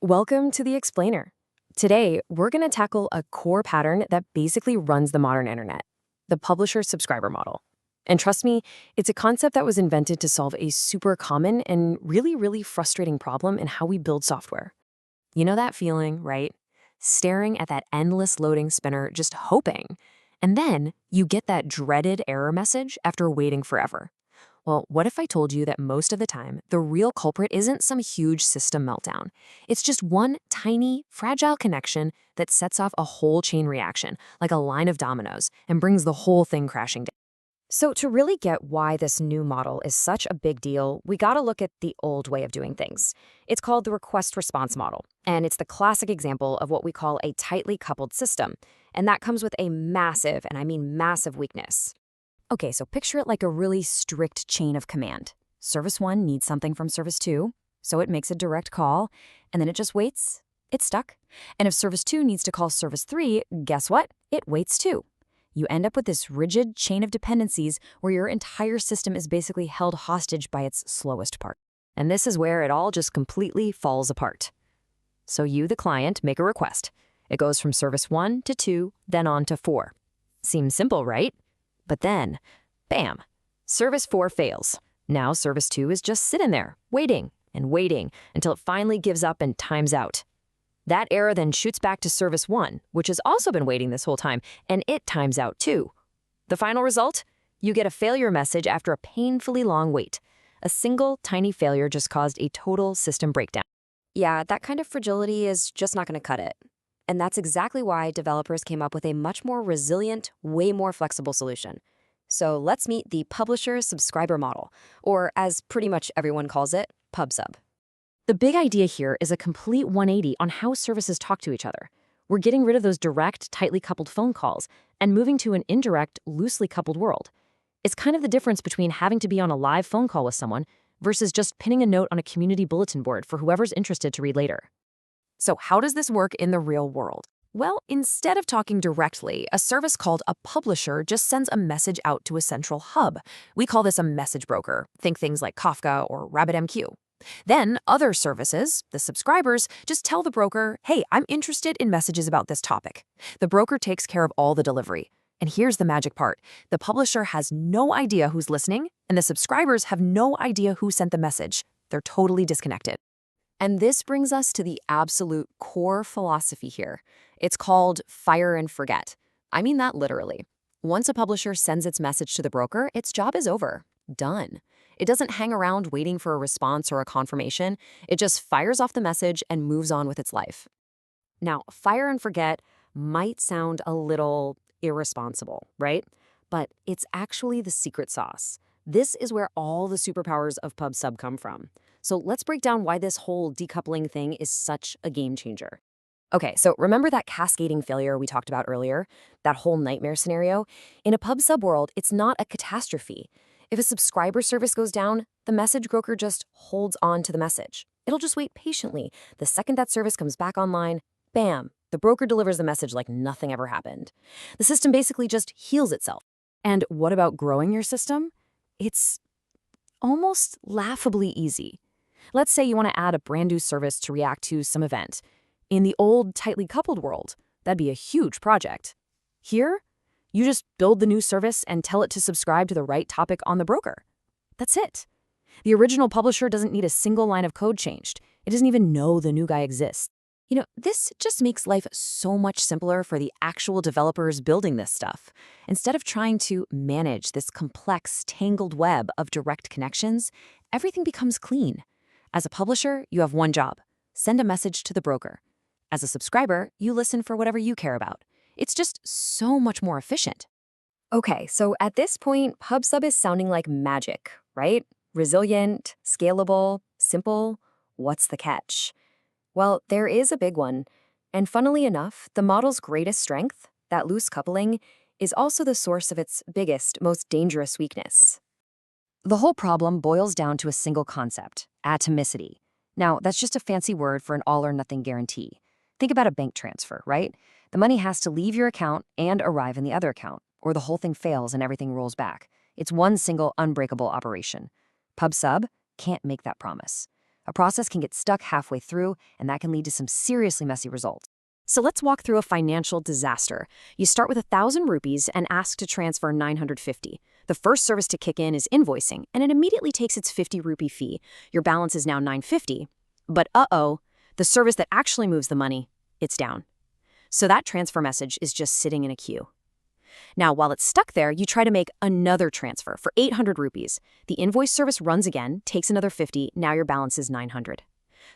Welcome to the Explainer. Today, we're going to tackle a core pattern that basically runs the modern internet, the publisher-subscriber model. And trust me, it's a concept that was invented to solve a super common and really frustrating problem in how we build software. You know that feeling, right? Staring at that endless loading spinner, just hoping. And then you get that dreaded error message after waiting forever. Well, what if I told you that most of the time, the real culprit isn't some huge system meltdown? It's just one tiny, fragile connection that sets off a whole chain reaction, like a line of dominoes, and brings the whole thing crashing down. So to really get why this new model is such a big deal, we gotta look at the old way of doing things. It's called the request-response model, and it's the classic example of what we call a tightly coupled system. And that comes with a massive, and I mean massive, weakness. Okay, so picture it like a really strict chain of command. Service 1 needs something from Service 2, so it makes a direct call, and then it just waits. It's stuck. And if Service 2 needs to call Service 3, guess what? It waits too. You end up with this rigid chain of dependencies where your entire system is basically held hostage by its slowest part. And this is where it all just completely falls apart. So you, the client, make a request. It goes from Service 1 to 2, then on to 4. Seems simple, right? But then, bam, Service 4 fails. Now Service 2 is just sitting there, waiting and waiting until it finally gives up and times out. That error then shoots back to Service 1, which has also been waiting this whole time, and it times out too. The final result? You get a failure message after a painfully long wait. A single tiny failure just caused a total system breakdown. Yeah, that kind of fragility is just not going to cut it. And that's exactly why developers came up with a much more resilient, way more flexible solution. So let's meet the publisher-subscriber model, or as pretty much everyone calls it, PubSub. The big idea here is a complete 180 on how services talk to each other. We're getting rid of those direct, tightly coupled phone calls and moving to an indirect, loosely coupled world. It's kind of the difference between having to be on a live phone call with someone versus just pinning a note on a community bulletin board for whoever's interested to read later. So how does this work in the real world? Well, instead of talking directly, a service called a publisher just sends a message out to a central hub. We call this a message broker. Think things like Kafka or RabbitMQ. Then other services, the subscribers, just tell the broker, hey, I'm interested in messages about this topic. The broker takes care of all the delivery. And here's the magic part. The publisher has no idea who's listening, and the subscribers have no idea who sent the message. They're totally disconnected. And this brings us to the absolute core philosophy here. It's called fire and forget. I mean that literally. Once a publisher sends its message to the broker, its job is over. Done. It doesn't hang around waiting for a response or a confirmation. It just fires off the message and moves on with its life. Now, fire and forget might sound a little irresponsible, right? But it's actually the secret sauce. This is where all the superpowers of PubSub come from. So let's break down why this whole decoupling thing is such a game changer. Okay, so remember that cascading failure we talked about earlier? That whole nightmare scenario? In a PubSub world, it's not a catastrophe. If a subscriber service goes down, the message broker just holds on to the message. It'll just wait patiently. The second that service comes back online, bam, the broker delivers the message like nothing ever happened. The system basically just heals itself. And what about growing your system? It's almost laughably easy. Let's say you want to add a brand new service to react to some event. In the old, tightly coupled world, that'd be a huge project. Here, you just build the new service and tell it to subscribe to the right topic on the broker. That's it. The original publisher doesn't need a single line of code changed. It doesn't even know the new guy exists. You know, this just makes life so much simpler for the actual developers building this stuff. Instead of trying to manage this complex, tangled web of direct connections, everything becomes clean. As a publisher, you have one job: send a message to the broker. As a subscriber, you listen for whatever you care about. It's just so much more efficient. Okay, so at this point, PubSub is sounding like magic, right? Resilient, scalable, simple. What's the catch? Well, there is a big one. And funnily enough, the model's greatest strength, that loose coupling, is also the source of its biggest, most dangerous weakness. The whole problem boils down to a single concept: atomicity. Now, that's just a fancy word for an all-or-nothing guarantee. Think about a bank transfer, right? The money has to leave your account and arrive in the other account, or the whole thing fails and everything rolls back. It's one single unbreakable operation. PubSub can't make that promise. A process can get stuck halfway through, and that can lead to some seriously messy results. So let's walk through a financial disaster. You start with 1,000 rupees and ask to transfer 950. The first service to kick in is invoicing, and it immediately takes its 50 rupee fee. Your balance is now 950. But the service that actually moves the money, it's down. So that transfer message is just sitting in a queue. Now, while it's stuck there, you try to make another transfer for 800 rupees. The invoice service runs again, takes another 50, now your balance is 900.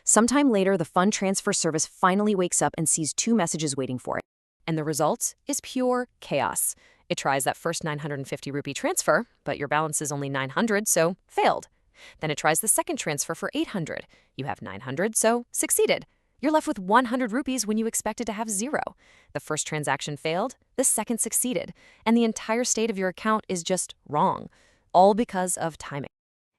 Sometime later, the fund transfer service finally wakes up and sees 2 messages waiting for it. And the result is pure chaos. It tries that first 950 rupee transfer, but your balance is only 900, so failed. Then it tries the second transfer for 800. You have 900, so succeeded. You're left with 100 rupees when you expected to have 0. The first transaction failed, the second succeeded, and the entire state of your account is just wrong, all because of timing.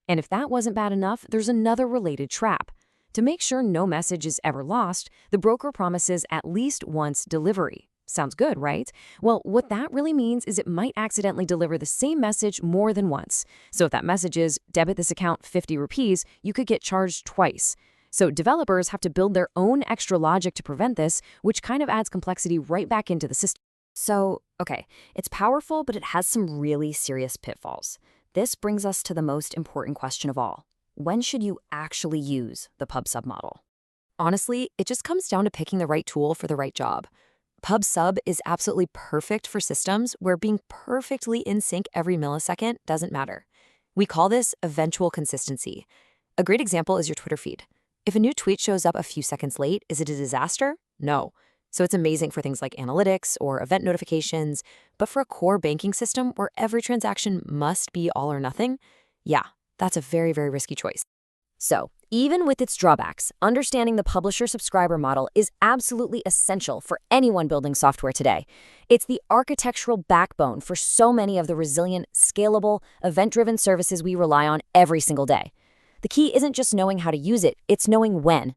And if that wasn't bad enough, there's another related trap. To make sure no message is ever lost, the broker promises at least once delivery. Sounds good, right? Well, what that really means is it might accidentally deliver the same message more than once. So if that message is, debit this account 50 rupees, you could get charged twice. So developers have to build their own extra logic to prevent this, which kind of adds complexity right back into the system. So, okay, it's powerful, but it has some really serious pitfalls. This brings us to the most important question of all. When should you actually use the pub/sub model? Honestly, it just comes down to picking the right tool for the right job. Pub/sub is absolutely perfect for systems where being perfectly in sync every millisecond doesn't matter. We call this eventual consistency. A great example is your Twitter feed. If a new tweet shows up a few seconds late, is it a disaster? No. So it's amazing for things like analytics or event notifications, but for a core banking system where every transaction must be all or nothing, yeah, that's a very, very risky choice. So, even with its drawbacks, understanding the publisher-subscriber model is absolutely essential for anyone building software today. It's the architectural backbone for so many of the resilient, scalable, event-driven services we rely on every single day. The key isn't just knowing how to use it, it's knowing when.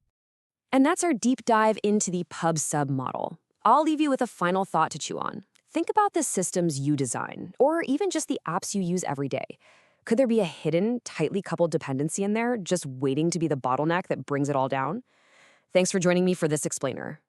And that's our deep dive into the pub/sub model. I'll leave you with a final thought to chew on. Think about the systems you design, or even just the apps you use every day. Could there be a hidden, tightly coupled dependency in there, just waiting to be the bottleneck that brings it all down? Thanks for joining me for this explainer.